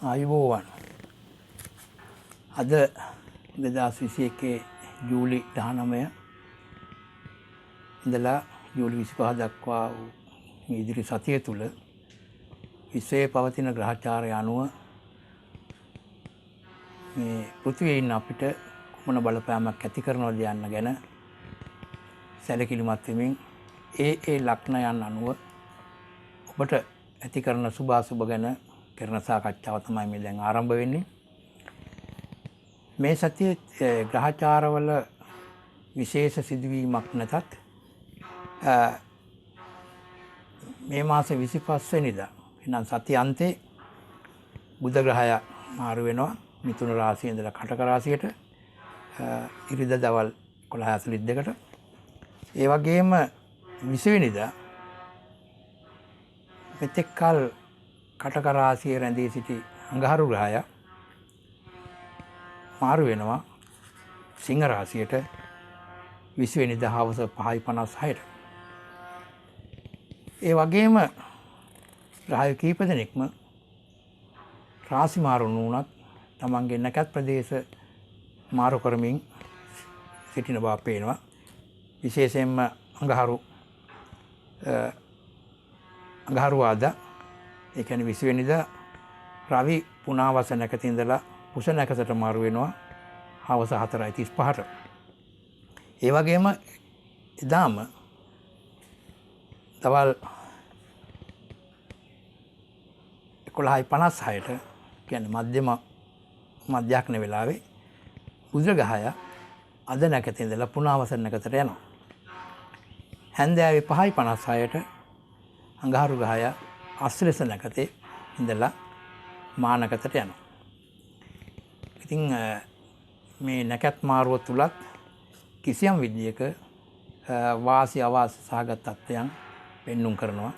ආයුබෝවන්. අද 2021 ජූලි 19 ඉඳලා ජූලි 25 දක්වා මේ ඉදිරි සතිය තුල විශ්වයේ පවතින ග්‍රහචාරය අනුව මේ පෘථිවියේ ඉන්න අපිට කුමන බලපෑමක් ඇති කරනවද යන්න ගැන සැලකිලිමත් වෙමින් ඒ ලක්ෂණයන් අනුව ඔබට ඇති කරන සුභ අසුභ ගැන කරන සාකච්ඡාව තමයි මේ දැන් ආරම්භ වෙන්නේ. මේ සතියේ ග්‍රහචාරවල විශේෂ සිදුවීමක් නැතත් මේ මාස 25 වෙනිදා එනම් සති අන්තේ බුධ ග්‍රහය මාරු වෙනවා මිථුන රාශියේ ඉඳලා කටක රාශියට ඉරිදා දවල් 11:42ට. ඒ වගේම 20 වෙනිදා මෙතෙක් කල කටක රාශියේ රැඳී සිටි අඟහරු ග්‍රහය මාරු වෙනවා සිංහ රාශියට 20 වෙනිදා හවස 5:56ට. ඒ වගේම ග්‍රහය කීප දෙනෙක්ම රාශි මාරු වුණත් තමන්ගේ නැකත් ප්‍රදේශ මාරු කරමින් සිටින බව පේනවා. විශේෂයෙන්ම අඟහරුවාදා ඒ කියන්නේ 20 වෙනිදා රවි පුනාවස නැකතින් ඉඳලා පුෂ නැකතට මාරු වෙනවා හවස 4:35ට. ඒ වගේම එදාම දවල් 11:56ට කියන්නේ මධ්‍යහ්න වෙලාවේ බුධ ග්‍රහය අද නැකතේ ඉඳලා පුනාවස නැකතට යනවා. හැන්දෑවේ 5:56ට අඟහරු ග්‍රහය අශ්ලේෂ නැකතේ ඉඳලා මානකතට යනවා. ඉතින් මේ නැකත් මාරුව තුලත් කිසියම් විදියක වාසි අවාසි සහගත තත්ත්වයන් පෙන්눔 කරනවා.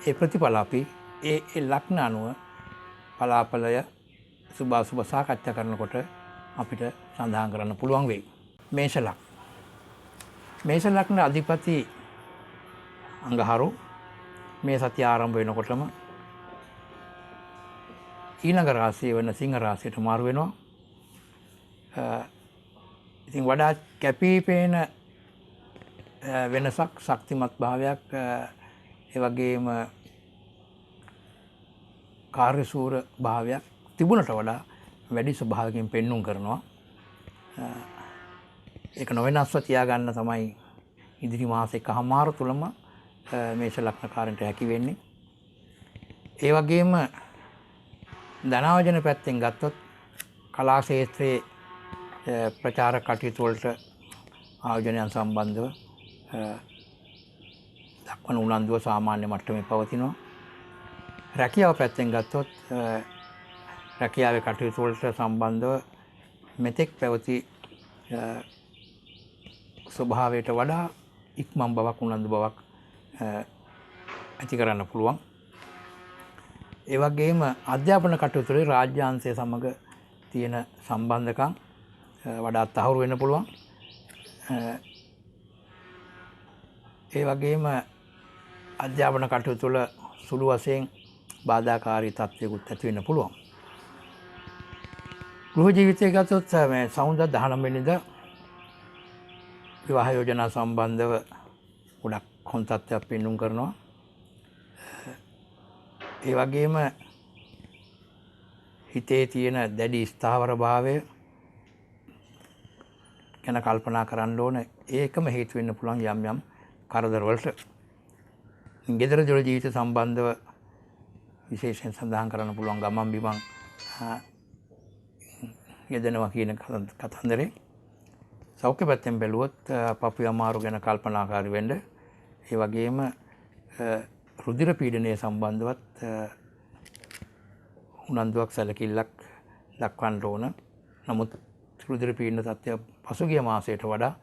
ඒ ප්‍රතිඵල අපි ඒ ලක්ෂණ අනුව පලාපලය සුභ අසුභ සාකච්ඡා කරනකොට අපිට සඳහන් කරන්න පුළුවන් වෙයි. මේෂ ලග්න අධිපති අඟහරු මේ සතිය ආරම්භ වෙනකොටම ඊළඟ රාශිය වෙන සිංහ රාශියට මාරු වෙනවා. ඉතින් වඩා කැපිපේන වෙනසක් ශක්තිමත් භාවයක් ඒ වගේම කාර්යශූර භාවයක් තිබුණට වඩා වැඩි ස්වභාවකින් පෙන්눔 කරනවා. ඒක නොවෙනස්ව තියාගන්න තමයි ඉදිරි මාස එකමාර තුලම මේෂ ලග්නකාරන්ට හැකි වෙන්නේ. ඒ වගේම ධනාවර්ජන පැත්තෙන් ගත්තොත් කලා ක්ෂේත්‍රයේ ප්‍රචාර කටයුතු වලට ආයෝජනයන් සම්බන්ධව දක්වන උනන්දුව සාමාන්‍ය මට්ටමේ පවතිනවා. රැකියාව පැත්තෙන් ගත්තොත් රැකියාවේ කටයුතු වලට සම්බන්ධව මෙතෙක් පැවති ස්වභාවයට වඩා ඉක්මන් බවක් උනන්දු බවක් ඇති කරන්න පුළුවන්. ඒ වගේම අධ්‍යාපන කටයුතු වල රාජ්‍යාංශය සමග තියෙන සම්බන්ධකම් වඩා තහවුරු වෙන්න පුළුවන්. ඒ වගේම අධ්‍යාපන කටයුතු වල සුළු වශයෙන් බාධාකාරී තත්ත්වයකට ඇති වෙන්න පුළුවන්. ගෘහ ජීවිතය ගත්තොත් මේ සෞන්දර්ය 19 වෙනිදා විවාහ යෝජනා සම්බන්ධව ගොඩක් හොඳ තත්ත්වයක් පෙන්눔 කරනවා. ඒ වගේම හිතේ තියෙන දැඩි ස්ථාවර භාවය ගැන කල්පනා කරන්න ඕන. ඒකම හේතු වෙන්න පුළුවන් යම් කරදර වලට. ගෙදර දොර ජීවිත සම්බන්ධව විශේෂයෙන් සඳහන් කරන්න පුළුවන් ගමන් බිමන් යෙදෙනවා කියන කතන්දරේ. සෞඛ්‍ය පැත්තෙන් බැලුවොත් පපුව අමාරු ගැන කල්පනාකාරී වෙන්න. ඒ වගේම රුධිර පීඩනය සම්බන්ධවත් උනන්දුවක් සැලකිල්ලක් දක්වන්න ඕන. නමුත් රුධිර පීඩන තත්ත්වය පසුගිය මාසයට වඩා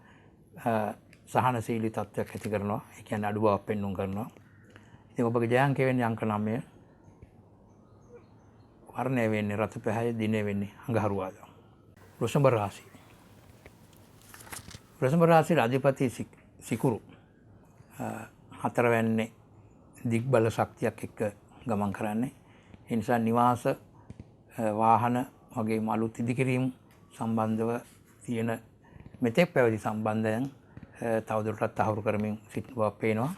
සහනශීලී තත්ත්වයක් ඇති කරනවා. ඒ කියන්නේ අඩු බවක් පෙන්눔 කරනවා. ඉතින් ඔබගේ ජයාංක වෙන්නේ අංක 9. වර්ණය වෙන්නේ රතු පැහැය, දිනය වෙන්නේ අඟහරුවාදා. වෘෂභ රාශිය. වෘෂභ රාශියේ අධිපති සිකුරු හතරවැන්නේ දිග්බල ශක්තියක් එක්ක ගමන් කරන්නේ. ඒ නිසා නිවාස වාහන වගේ අලුත් ඉදිකිරීම් සම්බන්ධව තියෙන මෙතෙක් පැවති සම්බන්ධයන් තවදුරටත් තහවුරු කරමින් සිටින බව පේනවා.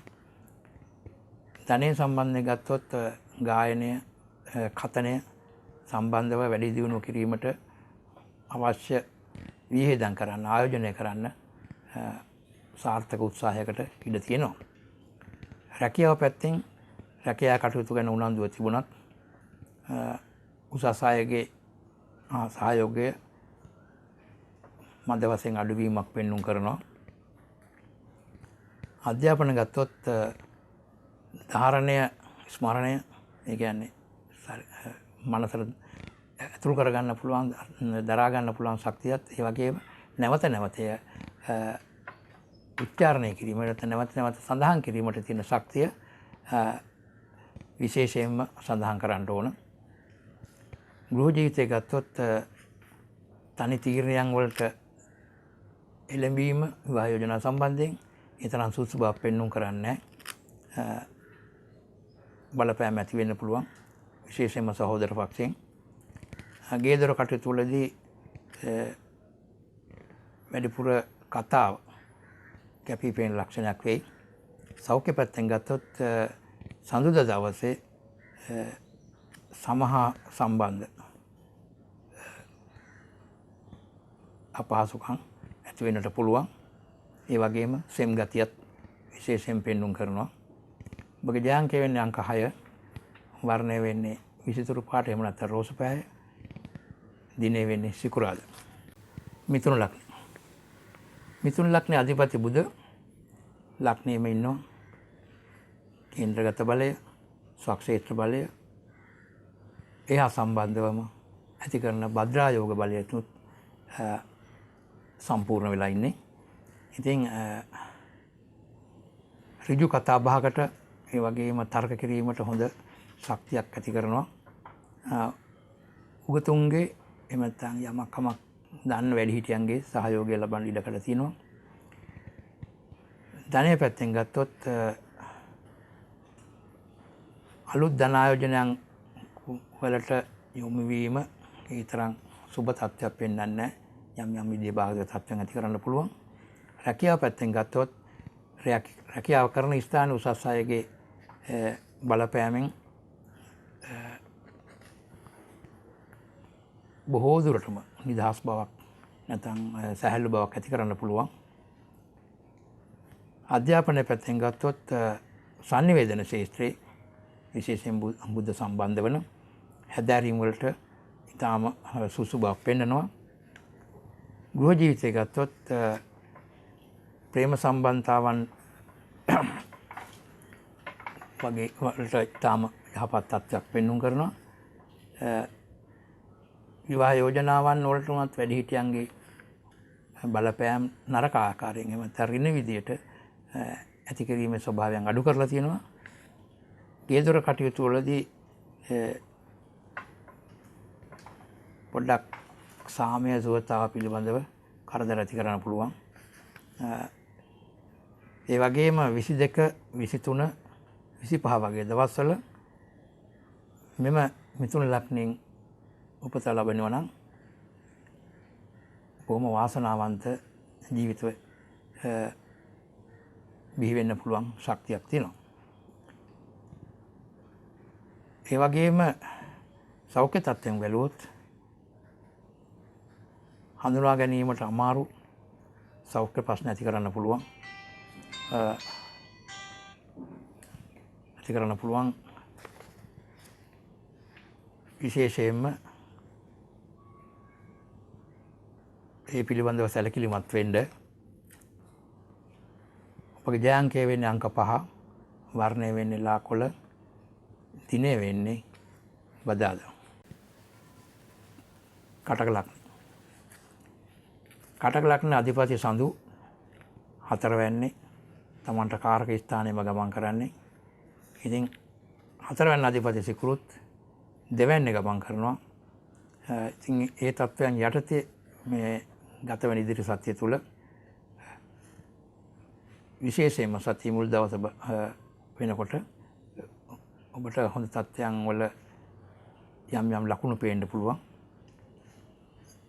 ධනය සම්බන්ධයෙන් ගත්තොත් ගායනය, කතනය සම්බන්ධව වැඩි දියුණු කිරීමට අවශ්‍ය වියහිදම් කරන්න, ආයෝජනය කරන්න සාර්ථක උත්සාහයකට ඉඩ තියෙනවා. රැකියාව පැත්තෙන් රැකියා කටයුතු ගැන උනන්දුව තිබුණත් උසස් අයගේ සහයෝගය මද වශයෙන් අඩුවීමක් පෙන්නුම් කරනවා. අධ්‍යාපන ගත්තොත් ධාරණය, ස්මරණය, ඒ කියන්නේ මනසට ඇතුළු කරගන්න පුළුවන්, දරා ගන්න පුළුවන් ශක්තියත් ඒ වගේම නැවත නැවත උච්චාරණය කිරීමට, නැවත නැවත සඳහන් කිරීමට තියෙන ශක්තිය විශේෂයෙන්ම සඳහන් කරන්න ඕන. ගෘහ ජීවිතය ගත්තොත් තනි තීරණයන් වලට එළඹීම විවාහ යෝජනා සම්බන්ධයෙන් ඒ තරම් සුසු බව පෙන්නුම් කරන්නේ බලපෑම ඇති වෙන්න පුළුවන්, විශේෂයෙන්ම සහෝදර පක්ෂයෙන්. ගේදොර කටයුතු වලදී වැඩිපුර කතාව කැපී පෙනෙන ලක්ෂණයක් වෙයි. සෞඛ්‍ය පැත්තෙන් ගත්තොත් සඳුදා දවසේ සමහා සම්බන්ධ අපහසුකම් ඇති වෙන්නට පුළුවන්. ඒ වගේම සෙම් ගතියත් විශේෂයෙන් පෙන්නුම් කරනවා. ඔබගේ ජයාංකය වෙන්නේ අංක 6, වර්ණය වෙන්නේ විසිතුරු පාට, එහෙම නැත්නම් රෝස පෑය, දිනේ වෙන්නේ සිකුරාදා. මිථුන ලග්නය. මිථුන ලග්නයේ අධිපති බුධ ලග්නයේම ඉන්නවා. කේන්ද්‍රගත බලය, ස්වක්ෂේත්‍ර බලය, එහා සම්බන්ධවම ඇති කරන භද්‍රායෝග බලයතුත් සම්පූර්ණ වෙලා ඉන්නේ. ඉතින් ඍජු කතා බහකට, ඒ වගේම තර්ක කිරීමට හොඳ ශක්තියක් ඇති කරනවා. උගතුන්ගේ එහෙම නැත්නම් යමක් කමක් දන්න වැඩිහිටියන්ගේ සහයෝගය ලබන්න ඉඩකඩ තියෙනවා. ධනය පැත්තෙන් ගත්තොත් අලුත් ධන ආයෝජනයන් වලට යොමු වීම ඒ තරම් සුබ තත්ත්වයක් වෙන්නන්නේ නැහැ. යම් යම් විදිහේ බාහිර තත්ත්වයන් ඇති කරන්න පුළුවන්. රැකියාව පැත්තෙන් ගත්තොත් රැකියාව කරන ස්ථානයේ උසස් අයගේ බලපෑමෙන් බොහෝ දුරටම නිදහස් බවක් නැත්නම් සැහැල්ලු බවක් ඇති කරන්න පුළුවන්. අධ්‍යාපනය පැත්තෙන් ගත්තොත් sannivedana ශාස්ත්‍රයේ විශේෂයෙන් බුද්ධ සම්බන්ධ වන හැදෑරීම් වලට ඉතාම සුසු බවක් පෙන්වනවා. ගෘහ ජීවිතය ගත්තොත් ප්‍රේම සම්බන්ධතාවන් වගේ වලට ඉතාම යහපත් තත්ත්වයක් පෙන්නුම් කරනවා. විවාහ යෝජනාවන් වලට උනත් වැඩිහිටියන්ගේ බලපෑම් නරක ආකාරයෙන් එහෙම තරින විදියට ඇති කිරීමේ ස්වභාවයන් අඩු කරලා තියෙනවා. ගේදොර කටයුතු වලදී පොඩ්ඩක් සාමය සුවතාව පිළිබඳව කරදර ඇති කරන්න පුළුවන්. ඒ වගේම 22, 23, 25 වගේ දවස්වල මෙම මිථුන ලග්නයෙන් උපත ලැබෙනවා නම් බොහොම වාසනාවන්ත ජීවිත බිහි වෙන්න පුළුවන් ශක්තියක් තියෙනවා. ඒ වගේම සෞඛ්‍ය තත්ත්වයෙන් බැලුවොත් හඳුනා ගැනීමට අමාරු සෞඛ්‍ය ප්‍රශ්න ඇති කරන්න පුළුවන්. විශේෂයෙන්ම ඒ පිළිබඳව සැලකිලිමත් වෙන්න. ඔබගේ ජයාංකය වෙන්නේ අංක 5, වර්ණය වෙන්නේ ලා කොළ, දිනේ වෙන්නේ බදාදා. කටක ලග්න. කටක ලග්න අධිපති සඳු 4 වෙන්නේ තමන්ට කාරක ස්ථානයේම ගමන් කරන්නේ. ඉතින් 4 වෙනි අධිපති සිකුරුත් 2 වෙනි ගමන් කරනවා. ඉතින් ඒ තත්ත්වයන් යටතේ මේ ගත වෙන ඉදිරි සතිය තුළ විශේෂයෙන්ම සතිය මුල් දවස වෙනකොට ඔබට හොඳ තත්ත්වයන් වල යම් ලකුණු පේන්න පුළුවන්.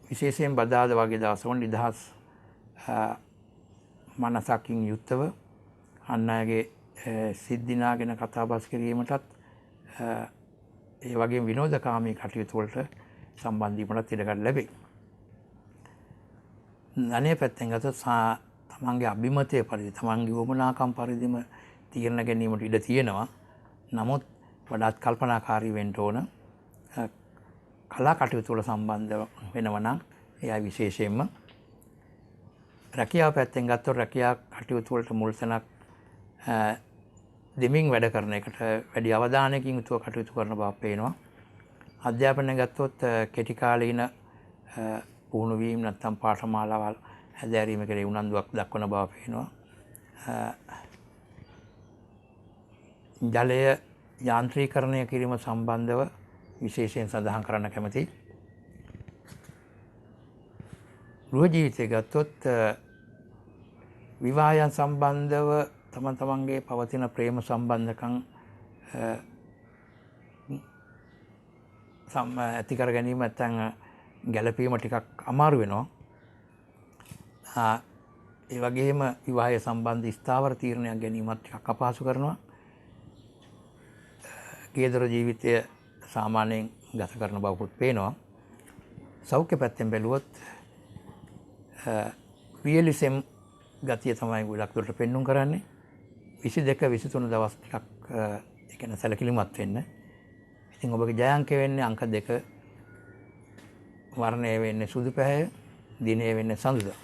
විශේෂයෙන් බදාද වගේ දවසවල නිදහස් මනසකින් යුක්තව අන් අයගේ සිද්ධිනාගෙන කතාබස් කිරීමටත් ඒ වගේම විනෝදකාමී කටයුතු වලට සම්බන්ධ වීමට ඉඩකඩ ලැබේ. අනේ පැත්තෙන් ගත්තොත් තමන්ගේ අභිමතය පරිදි තමන්ගේ වමනාකම් පරිදිම තීරණ ගැනීමට ඉඩ තියෙනවා. නමුත් වඩාත් කල්පනාකාරී වෙන්න ඕන. කලා කටයුතු වල සම්බන්ධ වෙනවා නම් එයා විශේෂයෙන්ම රැකියාව පැත්තෙන් ගත්තොත් රැකියා කටයුතු වලට මුල් තැනක් දෙමින් වැඩ කරන එකට වැඩි අවධානයකින් යුතුව කටයුතු කරන බව පේනවා. අධ්‍යාපනය ගත්තොත් කෙටි කාලීන පුහුණු වීම නැත්නම් පාඨමාලාවල් හැදෑරීම කෙරෙහි උනන්දුවක් දක්වන බව පේනවා. ජලය යාන්ත්‍රීකරණය කිරීම සම්බන්ධව විශේෂයෙන් සඳහන් කරන්න කැමතියි. ගෘහ ජීවිතය ගත්තොත් විවාහයන් සම්බන්ධව තමන්ගේ පවතින ප්‍රේම සම්බන්ධකම් ඇති කර ගැනීම නැත්නම් ගැළපීම ටිකක් අමාරු වෙනවා. ඒ වගේම විවාහය සම්බන්ධ ස්ථාවර තීරණයක් ගැනීමත් ටිකක් අපහසු කරනවා. ගේදොර ජීවිතය සාමාන්‍යයෙන් ගත කරන බවකුත් පේනවා. සෞඛ්‍ය පැත්තෙන් බැලුවොත් වියලිසෙම් ගතිය තමයි ගොඩක් දුරට පෙන්눔 කරන්නේ. 22 23 දවස් ටිකක් ඒ කියන්නේ සැලකිලිමත් වෙන්න. ඉතින් ඔබගේ ජය අංකය වෙන්නේ අංක 2. වර්ණය වෙන්නේ සුදු පැහැය, දිනය වෙන්නේ සඳුදා.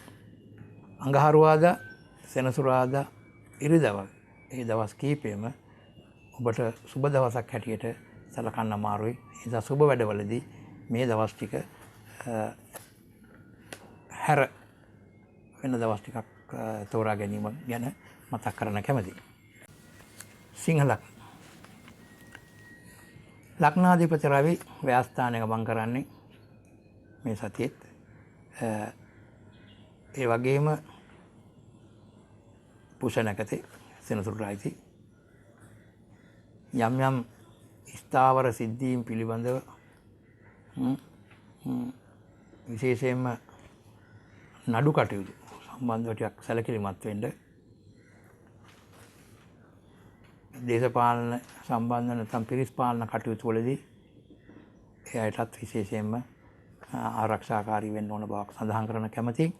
අඟහරුවාදා, සෙනසුරාදා, ඉරිදවල්. මේ දවස් කීපෙම ඔබට සුබ දවසක් හැටියට සලකන්න අමාරුයි. ඒ නිසා සුබ වැඩවලදී මේ දවස් ටික හැර වෙන දවස් ටිකක් තෝරා ගැනීම ගැන මතක් කරන්න කැමතියි. සිංහල ලග්නාධිපති රවි ව්‍යස්ථානය ගමන් කරන්නේ මේ සතියේත්. ඒ වගේම පුෂණකතේ සෙනසුරායිති යම් ස්ථාවර සිද්ධීන් පිළිබඳව විශේෂයෙන්ම නඩු කටයුතු සම්බන්ධව ටිකක් සැලකිලිමත් වෙන්න. දේශපාලන සම්බන්ධ නැත්නම් පිරිස් පාලන කටයුතු වලදී එයාටත් විශේෂයෙන්ම ආරක්ෂාකාරී වෙන්න ඕන බවක් සඳහන් කරන කැමතියි.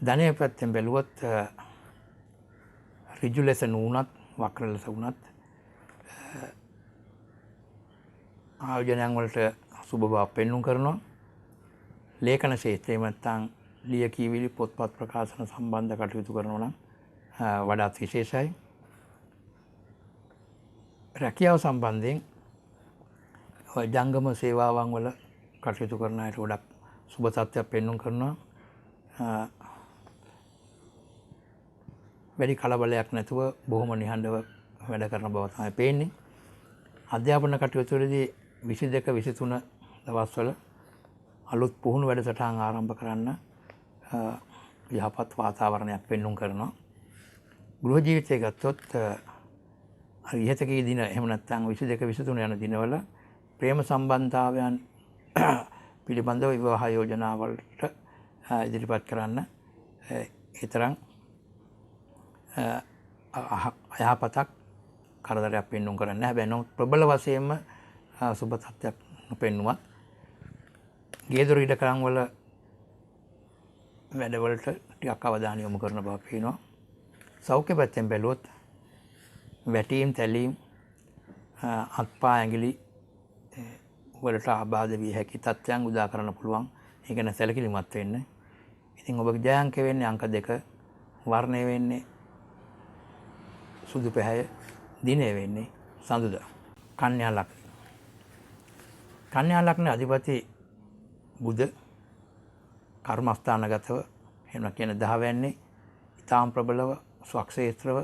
ධනය පැත්තෙන් බැලුවොත් ඍජු ලෙස නුනත් වක්‍ර ලෙස වුණත් ආයෝජනයන් වලට සුබ බවක් පෙන්눔 කරනවා. ලේඛන ක්ෂේත්‍රයේ නැත්නම් ලියකියවිලි පොත්පත් ප්‍රකාශන සම්බන්ධ කටයුතු කරනවා නම් වඩාත් විශේෂයි. රැකියාව සම්බන්ධයෙන් ජංගම සේවාවන් වල කටයුතු කරන අයට ගොඩක් සුබ තත්ත්වයක් පෙන්눔 කරනවා. වැඩි කලබලයක් නැතුව බොහොම නිහඬව වැඩ කරන බව තමයි පේන්නේ. අධ්‍යාපන කටයුතු වලදී 22 23 දවස්වල අලුත් පුහුණු වැඩසටහන් ආරම්භ කරන්න යහපත් වාතාවරණයක් පෙන්눔 කරනවා. ගෘහ ජීවිතය ගත්තොත් ඉහතකී දින එහෙම නැත්නම් 22 23 යන දිනවල ප්‍රේම සම්බන්ධතාවයන් පිළිබඳව විවාහ යෝජනාවලට ඉදිරිපත් කරන්න ඒ තරම් අයහපතක් කරදරයක් පෙන්눔 කරන්නේ නැහැ. හැබැයි නමුත් ප්‍රබල වශයෙන්ම සුබ තත්ත්වයක් නොපෙන්නුවත් ගේදොර ඉඩකඩම් වල වැඩවලට ටිකක් අවධානය යොමු කරන බව පේනවා. සෞඛ්‍ය පැත්තෙන් බැලුවොත් වැටීම් තැලීම් අත්පා ඇඟිලි වලට ආබාධ විය හැකි තත්ත්වයන් උදා කරන්න පුළුවන්. ඒ ගැන සැලකිලිමත් වෙන්න. ඉතින් ඔබගේ ජය අංකය වෙන්නේ අංක 2. වර්ණය වෙන්නේ සුදු පැහැය, දිනය වෙන්නේ සඳුදා. කන්‍යා ලග්න. කන්‍යා ලග්න අධිපති බුධ කර්මස්ථානගතව එහෙම කියන 10 වෙන්නේ ඊටාම් ප්‍රබලව ස්වක්ෂේත්‍රව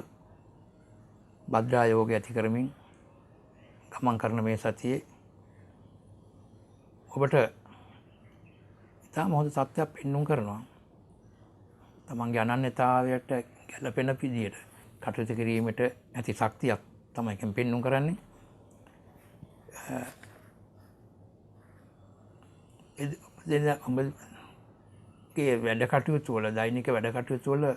භද්‍රා යෝගය ඇති කරමින් ගමන් කරන මේ සතියේ ඔබට ඉතාම හොඳ තත්ත්වයක් පෙන්눔 කරනවා. තමන්ගේ අනන්‍යතාවයට ගැළපෙන විදියට කටයුතු කිරීමට ඇති ශක්තියක් තමයි එකෙන් පෙන්눔 කරන්නේ. ඔබගේ වැඩ කටයුතු වල දෛනික වැඩ කටයුතු වල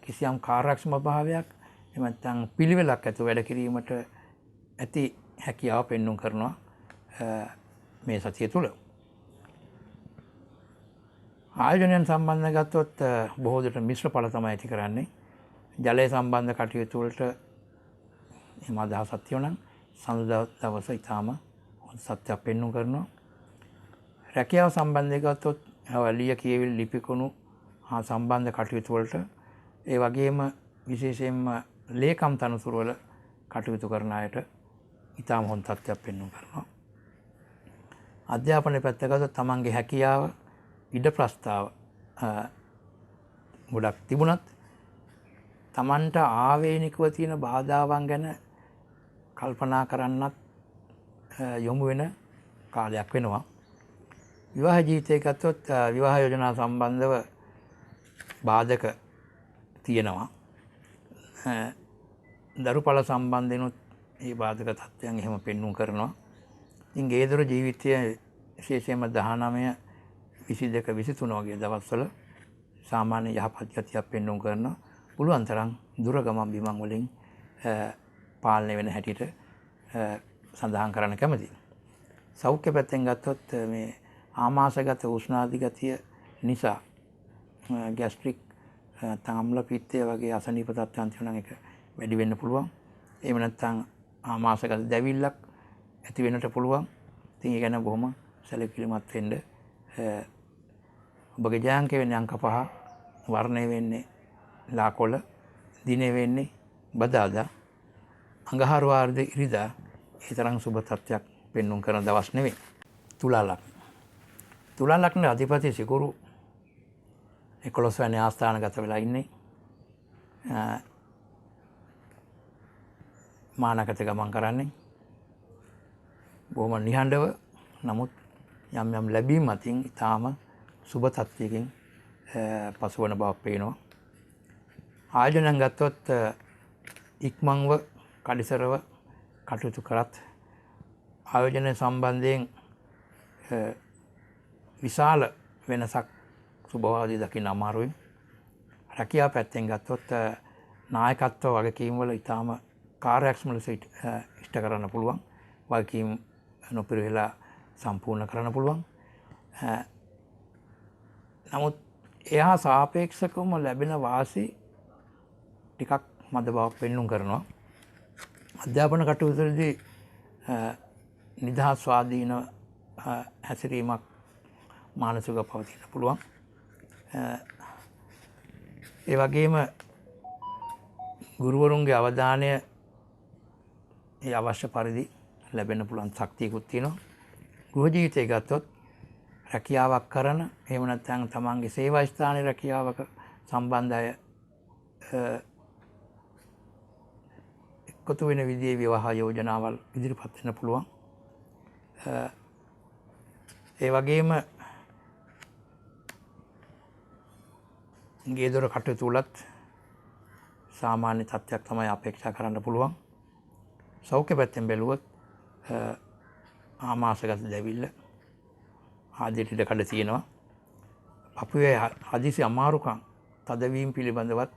කිසියම් කාර්යක්ෂම භාවයක් එහෙම නැත්නම් පිළිවෙලක් ඇතුව වැඩ කිරීමට ඇති හැකියාව පෙන්වුම් කරනවා මේ සතිය තුළ. ආයෝජනයන් සම්බන්ධව ගත්තොත් බොහෝ දුරට මිශ්‍ර ඵල තමයි ඇති කරන්නේ. ජලය සම්බන්ධ කටයුතු වලට එහෙම අදහසක් තියෙනවා. සඳුදා දවස ඊටාම හොඳ සත්‍යයක් පෙන්වුම් කරනවා. රැකියාව සම්බන්ධව ගත්තොත් ලිය කියවිලි ලිපිකුණු හා සම්බන්ධ කටයුතු වලට ඒ වගේම විශේෂයෙන්ම ලේකම් තනතුරු වල කටයුතු කරන අයට ඊටාම හොඳ තත්ත්වයක් පෙන්වුම් කරනවා. අධ්‍යාපනයේ පැත්ත ගත්තොත් තමන්ගේ හැකියාව ඉඩ ප්‍රස්තාව ගොඩක් තිබුණත් තමන්ට ආවේනිකව තියෙන බාධාවන් ගැන කල්පනා කරන්නත් යොමු වෙන කාලයක් වෙනවා. විවාහ ජීවිතය ගත්තොත් විවාහ යෝජනා සම්බන්ධව බාධක තියෙනවා. දරුඵල සම්බන්ධෙනුත් මේ බාධක තත්ත්වයන් එහෙම පෙන්වුම් කරනවා. ඉතින් ගේදොර ජීවිතය විශේෂයෙන්ම 19 22 23 වගේ දවස්වල සාමාන්‍ය යහපත් ගතියක් පෙන්වුම් කරනවා. පුළුවන් තරම් දුර ගමන් බිමන් වලින් පාලනය වෙන හැටියට සඳහන් කරන්න කැමතියි. සෞඛ්‍ය පැත්තෙන් ගත්තොත් මේ ආමාශගත උෂ්ණාදි ගතිය නිසා ગેස්ට්‍රික් අම්ල පිත්තය වගේ අසනීප තත්ත්වයන් තියෙනවා එක වැඩි වෙන්න පුළුවන්. එහෙම නැත්නම් ආමාශගත දැවිල්ලක් ඇති වෙන්නට පුළුවන්. ඉතින් ඒ ගැන බොහොම සැලකිලිමත් වෙන්න. ඔබගේ ජාංකය වෙන්නේ අංක 5, වර්ණය වෙන්නේ ලාකොළ, දිනේ වෙන්නේ බදාදා, අඟහරුවාද ඉරිදා ඒ තරම් සුබ තත්ත්වයක් පෙන්වුම් කරන දවස් නෙවෙයි. තුලා ලග්න. තුලා ලග්න අධිපති සිකුරු 11 වෙනි ආස්ථානගත වෙලා ඉන්නේ. මානකත ගමන් කරන්නේ. බොහොම නිහඬව නමුත් යම් යම් ලැබීම් අතින් ඊටාම සුබ තත්ත්වයකින් පසුවන බවක් පේනවා. ආයෝජනයන් ගත්තොත් ඉක්මන්ව කඩිසරව කටයුතු කරත් ආයෝජනය සම්බන්ධයෙන් විශාල වෙනසක් සුබවාදී දකින්න අමාරුයි. රැකියාව පැත්තෙන් ගත්තොත් නායකත්ව වගකීම් වල ඊටාම කාර්යක්ෂම ලෙස ඉෂ්ට කරන්න පුළුවන්. වගකීම් නොපිරිහෙලා සම්පූර්ණ කරන්න පුළුවන්. නමුත් එහා සාපේක්ෂකවම ලැබෙන වාසි ටිකක් මද බවක් පෙන්වුම් කරනවා. අධ්‍යාපන කටයුතුවලදී නිදහස් ස්වාධීන හැසිරීමක් මානසිකව පවතින්න පුළුවන්. ඒ වගේම ගුරුවරුන්ගේ අවධානය ඒ අවශ්‍ය පරිදි ලැබෙන්න පුළුවන් ශක්තියකුත් තියෙනවා. ගෘහ ජීවිතය ගත්තොත් රැකියාවක් කරන එහෙම නැත්නම් තමන්ගේ සේවා ස්ථානයේ රැකියාවක සම්බන්ධ අය එකතු වෙන විදිහේ විවාහ යෝජනාවල් ඉදිරිපත් වෙන්න පුළුවන්. ඒ වගේම ගේදොර කටයුතු වලත් සාමාන්‍ය තත්ත්වයක් තමයි අපේක්ෂා කරන්න පුළුවන්. සෞඛ්‍ය පැත්තෙන් බැලුවොත් ආමාශගත දැවිල්ල ආදියට ඉඩකඩ තියෙනවා. අපේ හදිසි අමාරුකම් තදවීම පිළිබඳවත්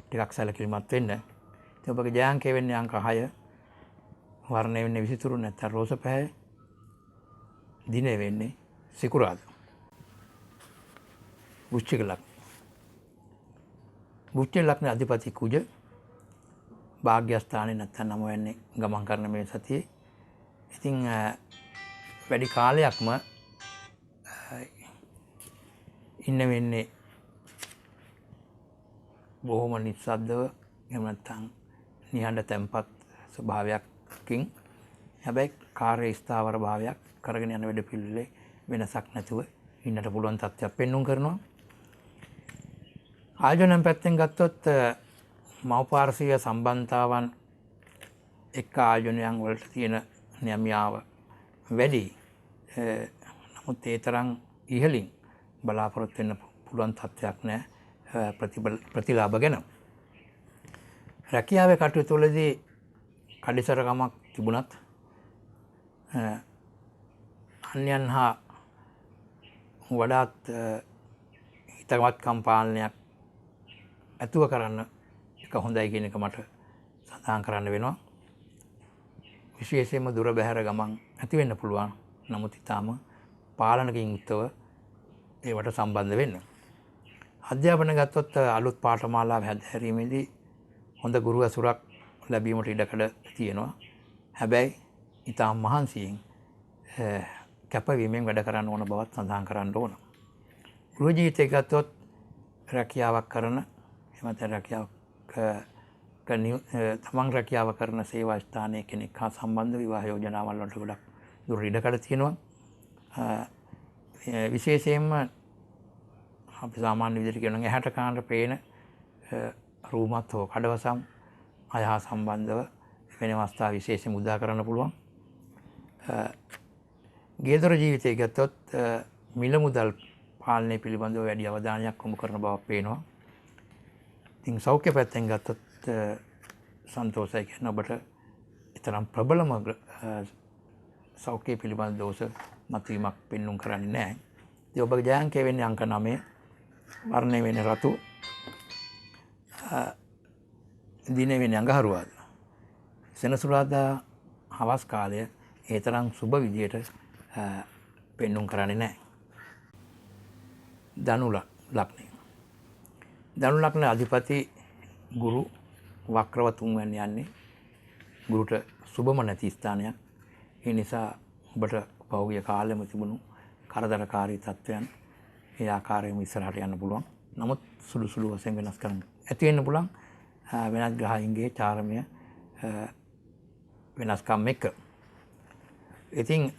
ටිකක් සැලකිලිමත් වෙන්න. ඉතින් ඔබගේ ජයාංකය වෙන්නේ අංක 6, වර්ණය වෙන්නේ විසිතුරු නැත්නම් රෝස පැහැ, දිනේ වෙන්නේ සිකුරාදා. වෘශ්චික ලග්න. වෘශ්චික ලග්න අධිපති කුජ භාග්‍යස්ථානේ නැත්නම් නම වෙන්නේ ගමන් කරන මේ සතියේ. ඉතින් වැඩි කාලයක්ම ඉන්න වෙන්නේ බොහොම නිස්සද්දව එහෙම නැත්නම් නිහඬ තැම්පත් ස්වභාවයකින් හැබැයි කාර්ය ස්ථාවර භාවයක් කරගෙන යන වැඩ පිළිවෙලේ වෙනසක් නැතුව ඉන්නට පුළුවන් තත්ත්වයක් පෙන්වුම් කරනවා. ආයෝජනයෙන් පැත්තෙන් ගත්තොත් මව්පාර්ශ්වීය සම්බන්ධතාවන් එක්ක ආයෝජනයන් වලට තියෙන නියමියාව වැඩි. නමුත් ඒ තරම් ඉහළින් බලාපොරොත්තු වෙන්න පුළුවන් තත්ත්වයක් නැහැ ප්‍රතිලාභ ගැන. රැකියාවේ කටයුතු වලදී කඩිසරකමක් තිබුණත් අන්‍යයන් හා වඩාත් හිතවත්කම් පාලනයක් ඇතුව කරන්න එක හොඳයි කියන එක මට සඳහන් කරන්න වෙනවා. විශේෂයෙන්ම දුර බැහැර ගමන් ඇති වෙන්න පුළුවන්. නමුත් ඊටාම පාලනකින් යුක්තව ඒවට සම්බන්ධ වෙන්න. අධ්‍යාපනය ගත්තොත් අලුත් පාඨමාලාව හැදෑරීමේදී හොඳ ගුරු ඇසුරක් ලැබීමට ඉඩකඩ තියෙනවා. හැබැයි ඊටාම මහන්සියෙන් කැපවීමෙන් වැඩ කරන්න ඕන බවත් සඳහන් කරන්න ඕන. ගෘහ ජීවිතය ගත්තොත් රැකියාවක් කරන එමත් තමන් රැකියාව කරන සේවා ස්ථානයේ කෙනෙක් හා සම්බන්ධ විවාහ යෝජනාවල් වලට ගොඩක් දුර ඉඩකඩ තියෙනවා. විශේෂයෙන්ම අපි සාමාන්‍ය විදිහට කියනවා ඇහැට කනට පේන රූමත් හෝ කඩවසම් අය හා සම්බන්ධව වෙන අවස්ථා විශේෂයෙන් උදා කරන්න පුළුවන්. ගේදොර ජීවිතය ගත්තොත් මිල මුදල් පාලනය පිළිබඳව වැඩි අවධානයක් යොමු කරන බවක් පේනවා. ඉතින් සෞඛ්‍ය පැත්තෙන් ගත්තොත් සන්තෝෂයි කියන ඔබට තරම් ප්‍රබලම සෞඛ්‍ය පිළිබඳ දෝෂ මතුවීමක් පෙන්නුම් කරන්නේ නැහැ. ඉතින් ඔබගේ ජයාංකය වෙන්නේ අංක 9, වර්ණය වෙන්නේ රතු, දිනය වෙන්නේ අඟහරුවාදා. සෙනසුරාදා හවස් කාලය ඒ තරම් සුබ විදියට පෙන්නුම් කරන්නේ නැහැ. ධනු ලග්නය. ධනු ලග්න අධිපති ගුරු වක්‍රව 3 වෙනි යන්නේ ගුරුට සුබම නැති ස්ථානයක්. ඒ නිසා ඔබට පෞද්ගලික කාලෙම තිබුණු කරදරකාරී තත්ත්වයන් ඒ ආකාරයෙන්ම ඉස්සරහට යන්න පුළුවන්. නමුත් සුළු සුළු වශයෙන් වෙනස් කරන්න ඇති වෙන්න පුළුවන් වෙනත් ග්‍රහයන්ගේ චාරමය වෙනස්කම් එක්ක. ඉතින්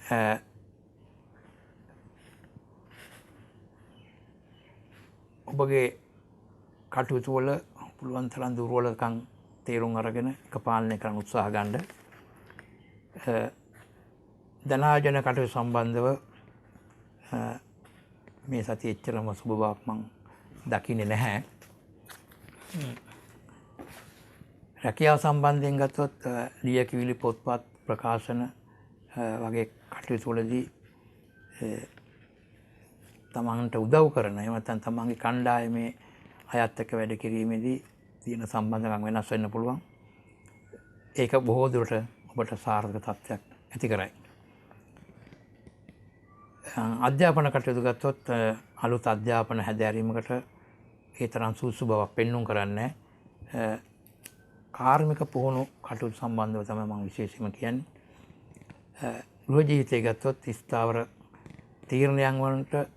ඔබගේ කටයුතු වල පුළුවන් තරම් දුර්වලකම් තේරුම් අරගෙන එක පාලනය කරන්න උත්සාහ ගන්න. ධනාර්ජන කටයුතු සම්බන්ධව මේ සතියේ එච්චරම සුබ බවක් මම දකින්නේ නැහැ. රැකියාව සම්බන්ධයෙන් ගත්තොත් ලියකියවිලි පොත්පත් ප්‍රකාශන වගේ කටයුතු වලදී තමන්ට උදව් කරන එහෙම නැත්නම් තමන්ගේ කණ්ඩායමේ අයත් එක්ක වැඩ කිරීමේදී තියෙන සම්බන්ධකම් වෙනස් වෙන්න පුළුවන්. ඒක බොහෝ දුරට ඔබට සාර්ථක තත්ත්වයක් ඇති කරයි. අධ්‍යාපන කටයුතු ගත්තොත් අලුත් අධ්‍යාපන හැදෑරීමකට ඒ තරම් සුසු බවක් පෙන්නුම් කරන්නේ කාර්මික පුහුණු කටයුතු සම්බන්ධව තමයි මම විශේෂයෙන්ම කියන්නේ. ගෘහ ජීවිතය ගත්තොත් ස්ථාවර තීරණයන් වලට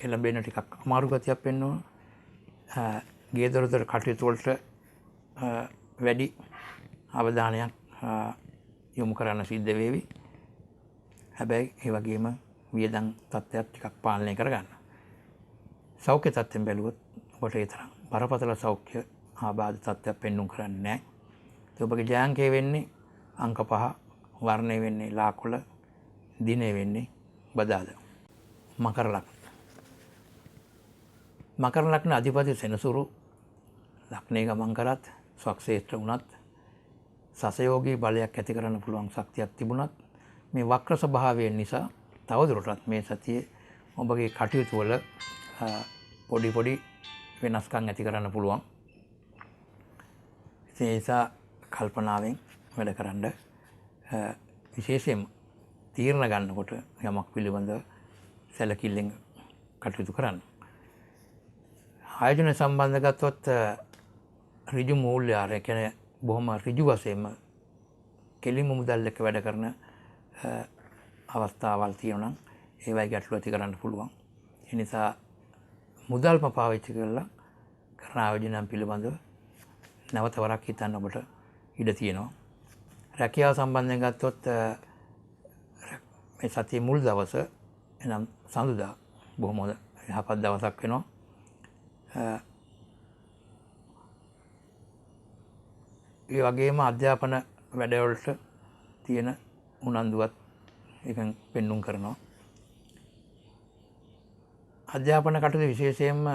එළඹෙන ටිකක් අමාරු ගතියක් පෙන්වනවා. ගේදොරතර කටයුතු වලට වැඩි අවධානයක් යොමු කරන්න සිද්ධ වේවි. හැබැයි ඒ වගේම වියදම් තත්ත්වයක් ටිකක් පාලනය කරගන්න. සෞඛ්‍ය තත්ත්වෙන් බැලුවොත් ඔබට ඒ තරම් බරපතල සෞඛ්‍ය ආබාධ තත්ත්වයක් පෙන්නුම් කරන්නේ නැහැ. ඒ ඔබගේ ජයාංකය වෙන්නේ අංක 5, වර්ණය වෙන්නේ ලාකුල, දිනය වෙන්නේ බදාදා. මකර ලග්න. මකර ලග්න අධිපති සෙනසුරු ලග්නේ ගමන් කරත් ස්වක්ෂේත්‍ර වුණත් සසයෝගී බලයක් ඇති කරන්න පුළුවන් ශක්තියක් තිබුණත් මේ වක්‍ර ස්වභාවය නිසා තවදුරටත් මේ සතියේ ඔබගේ කටයුතු වල පොඩි වෙනස්කම් ඇති කරන්න පුළුවන්. ඒ නිසා කල්පනාවෙන් වැඩ කරන්න විශේෂයෙන් තීරණ ගන්නකොට යමක් පිළිබඳව සැලකිල්ලෙන් කටයුතු කරන්න. ආයෝජන සම්බන්ධ ගත්තොත් ඍජු මූල්‍ය ආරය කියන්නේ බොහොම ඍජු වශයෙන්ම කෙලින්ම මුදල් එක්ක වැඩ කරන අවස්ථාවල් තියෙනවා නම් ඒවයි ගැටලු ඇති කරන්න පුළුවන්. ඒ නිසා මුදල්ම පාවිච්චි කරලා කරන ආයෝජනයන් පිළිබඳව නැවත වරක් හිතන්න ඔබට ඉඩ තියෙනවා. රැකියාව සම්බන්ධයෙන් ගත්තොත් මේ සතියේ මුල් දවස එනම් සඳුදා බොහොම යහපත් දවසක් වෙනවා. ඒ වගේම අධ්‍යාපන වැඩවලට තියෙන උනන්දුවත් එකෙන් පෙන්නුම් කරනවා. අධ්‍යාපන කටයුතු විශේෂයෙන්ම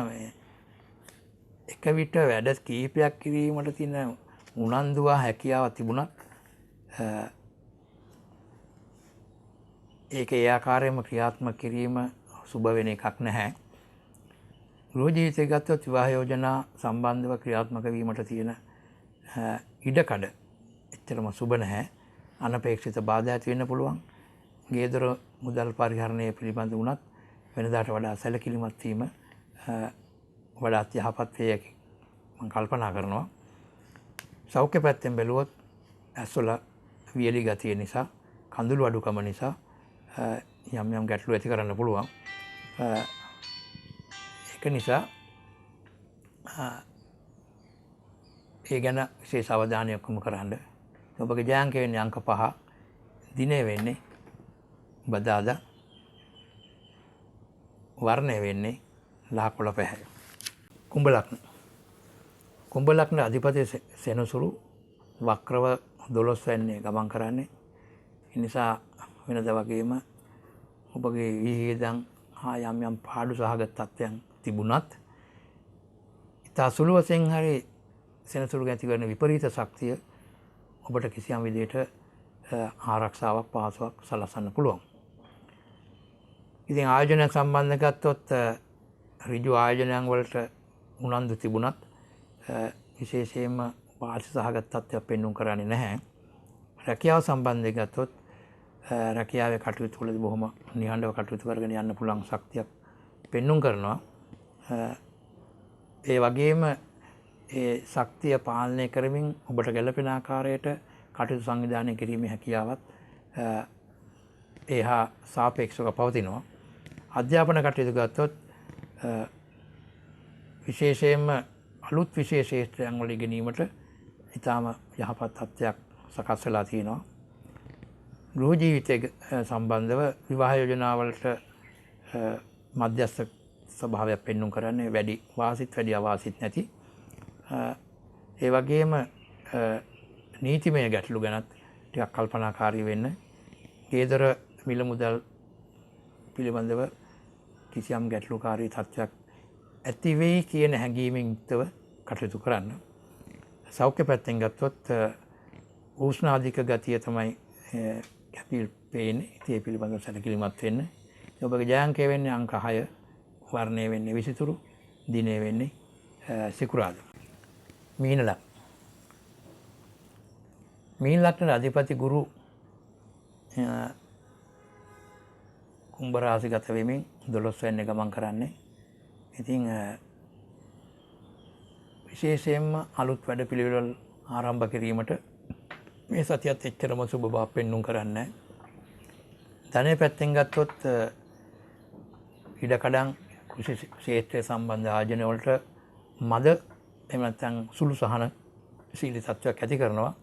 එක විට වැඩ කීපයක් කිරීමට තියෙන උනන්දුව හැකියාව තිබුණත් ඒක ඒ ආකාරයෙන්ම ක්‍රියාත්මක කිරීම සුබ වෙන එකක් නැහැ. ගෘහ ජීවිතය ගත්තොත් විවාහ යෝජනා සම්බන්ධව ක්‍රියාත්මක වීමට තියෙන ඉඩකඩ එච්චරම සුබ නැහැ. අනපේක්ෂිත බාධා ඇති වෙන්න පුළුවන්. ගේදොර මුදල් පරිහරණය පිළිබඳ වුණත් වෙනදාට වඩා සැලකිලිමත් වීම වඩාත් යහපත් වේ යකි මම කල්පනා කරනවා. සෞඛ්‍ය පැත්තෙන් බැලුවොත් ඇස්වල වියලි ගතිය නිසා, කඳුළු අඩුකම නිසා යම් ගැටලු ඇති කරන්න පුළුවන්. ඒක නිසා ඒ ගැන විශේෂ අවධානයක් යොමු කරන්න. ඔබගේ ජයාංක වෙන්නේ අංක 5, දිනය වෙන්නේ බදාදා, වර්ණය වෙන්නේ ලාකොළ පැහැය. කුම්භ ලග්න. කුම්භ ලග්න අධිපති සෙනසුරු වක්‍රව 12 වෙන්නේ ගමන් කරන්නේ. ඒ නිසා වෙනද වගේම ඔබගේ විහිදන් හා යම් පාඩු සහගත තත්ත්වයන් තිබුණත් ඉතා සුළු වශයෙන් හරි සෙනසුරු ඇති කරන විපරීත ශක්තිය ඔබට කිසියම් විදිහට ආරක්ෂාවක් පහසුවක් සලසන්න පුළුවන්. ඉතින් ආයෝජන සම්බන්ධ ගත්තොත් ඍජු ආයෝජනයන් වලට උනන්දු තිබුණත් විශේෂයෙන්ම වාසි සහගත තත්ත්වයක් පෙන්වුම් කරන්නේ නැහැ. රැකියාව සම්බන්ධව ගත්තොත් රැකියාවේ කටයුතු වලදී බොහොම නිහඬව කටයුතු කරගෙන යන්න පුළුවන් ශක්තියක් පෙන්වුම් කරනවා. ඒ වගේම ඒ ශක්තිය පාලනය කරමින් ඔබට ගැළපෙන ආකාරයට කටයුතු සංවිධානය කිරීමේ හැකියාවත් ඒහා සාපේක්ෂව පවතිනවා. අධ්‍යාපන කටයුතු ගත්තොත් විශේෂයෙන්ම අලුත් විශේෂ ක්ෂේත්‍රයන් වල ඉගෙනීමට ඉතාම යහපත් තත්ත්වයක් සකස් වෙලා තියෙනවා. ගෘහ ජීවිතය සම්බන්ධව විවාහ යෝජනාවලට මධ්‍යස්ථ ස්වභාවයක් පෙන්වුම් කරන්නේ වැඩි වාසිත් වැඩි අවාසිත් නැති. ඒ වගේම නීතිමය ගැටලු ගැනත් ටිකක් කල්පනාකාරී වෙන්න. ගේදොර මිල මුදල් පිළිබඳව කිසියම් ගැටලුකාරී තත්ත්වයක් ඇති වෙයි කියන හැඟීමෙන් යුක්තව කටයුතු කරන්න. සෞඛ්‍ය පැත්තෙන් ගත්තොත් උෂ්ණාධික ගතිය තමයි කැපී පේන්නේ. ඒ පිළිබඳව සැලකිලිමත් වෙන්න. ඔබගේ ජයාංකය වෙන්නේ අංක 6, වර්ණය වෙන්නේ විසිතුරු, දිනය වෙන්නේ සිකුරාදා. මීන ලග්න. මීන ලග්නයේ අධිපති ගුරු කුම්භ රාශිගත වෙමින් 12 වෙනි ගමන් කරන්නේ. ඉතින් විශේෂයෙන්ම අලුත් වැඩපිළිවෙළ ආරම්භ කිරීමට මේ සතියත් එච්චරම සුබ බව පෙන්වුම් කරන්නේ. ධනය පැත්තෙන් ගත්තොත් ඉඩකඩම් කෘෂි ක්ෂේත්‍රය සම්බන්ධ ආයෝජන වලට මද එහෙම නැත්නම් සුළු සහන සීලී තත්ත්වයක් ඇති කරනවා.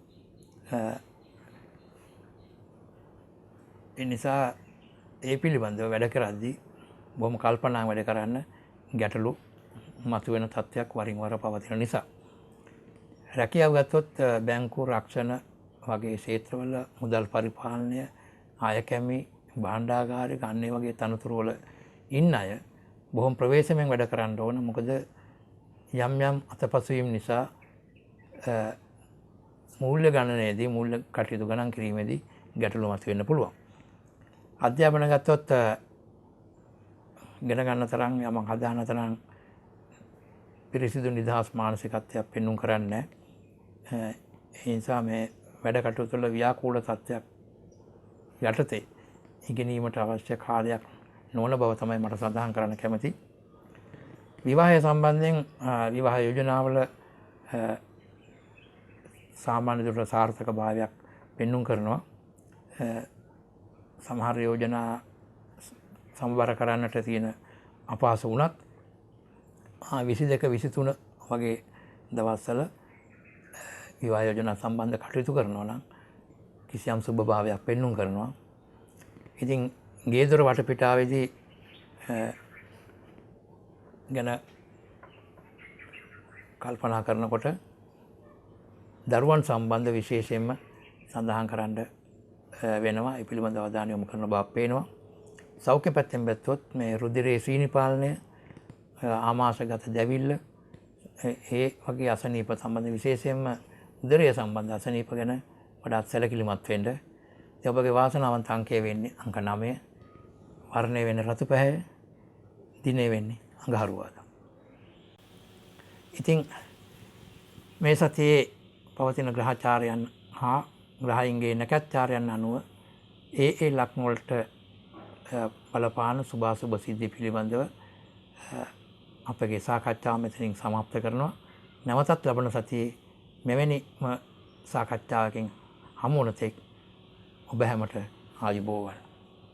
ඒ නිසා ඒ පිළිබඳව වැඩ කරද්දී බොහොම කල්පනාවෙන් වැඩ කරන්න ගැටලු මතුවෙන තත්ත්වයක් වරින් වර පවතින නිසා. රැකියාව ගත්තොත් බැංකු රක්ෂණ වගේ ක්ෂේත්‍රවල මුදල් පරිපාලනය, ආය කැමි, භාණ්ඩාගාරික අන්න ඒ වගේ තනතුරු වල ඉන්න අය බොහොම ප්‍රවේශමෙන් වැඩ කරන්න ඕන. මොකද යම් අතපසුවීම් නිසා මූල්‍ය ගණනයේදී මූල්‍ය කටයුතු ගණන් කිරීමේදී ගැටලු මතුවෙන්න පුළුවන්. අධ්‍යාපන ගත්තොත් ඉගෙන ගන්න තරම් යමක් හදාන තරම් පිරිසිදු නිදහස් මානසිකත්වයක් පෙන්වුම් කරන්නේ. ඒ නිසා මේ වැඩ කටයුතු වල ව්‍යාකූල තත්ත්වයක් යටතේ ඉගෙනීමට අවශ්‍ය කාලයක් නොවන බව තමයි මට සඳහන් කරන්න කැමති. විවාහය සම්බන්ධයෙන් විවාහ යෝජනාවල සාමාන්‍ය දුරට සාර්ථක භාවයක් පෙන්වුම් කරනවා. සමහර යෝජනා සමබර කරන්නට තියෙන අපහසු වුණත් 22 23 වගේ දවස්වල විවාහ යෝජනා සම්බන්ධ කටයුතු කරනවා නම් කිසියම් සුබ භාවයක් පෙන්වුම් කරනවා. ඉතින් ගේදොර වටපිටාවේදී ගැන කල්පනා කරනකොට දරුවන් සම්බන්ධ විශේෂයෙන්ම සඳහන් කරන්න වෙනවා. ඒ පිළිබඳව අවධානය යොමු කරන බව පේනවා. සෞඛ්‍ය පැත්තෙන් බැලුවොත් මේ රුධිරයේ සීනි පාලනය, ආමාශගත දැවිල්ල, ඒ වගේ අසනීප සම්බන්ධ විශේෂයෙන්ම උදරය සම්බන්ධ අසනීප ගැන වඩාත් සැලකිලිමත් වෙන්න. ඔබගේ වාසනාවන්ත අංකය වෙන්නේ අංක 9, වර්ණය වෙන්නේ රතු පැහැය, දිනේ වෙන්නේ අඟහරුවාදා. ඉතින් මේ සතියේ පවතින ග්‍රහචාරයන් හා ග්‍රහයින්ගේ නැකැත්චාරයන් අනුව ඒ ලක්ෂණ වලට බලපාන සුභාසුභ සිද්ධි පිළිබඳව අපගේ සාකච්ඡාව මෙතනින් සමාප්ත කරනවා. නැවතත් ලබන සතියේ මෙවැනිම සාකච්ඡාවකින් හමු වන තෙක් ඔබ හැමට ආයුබෝවන්.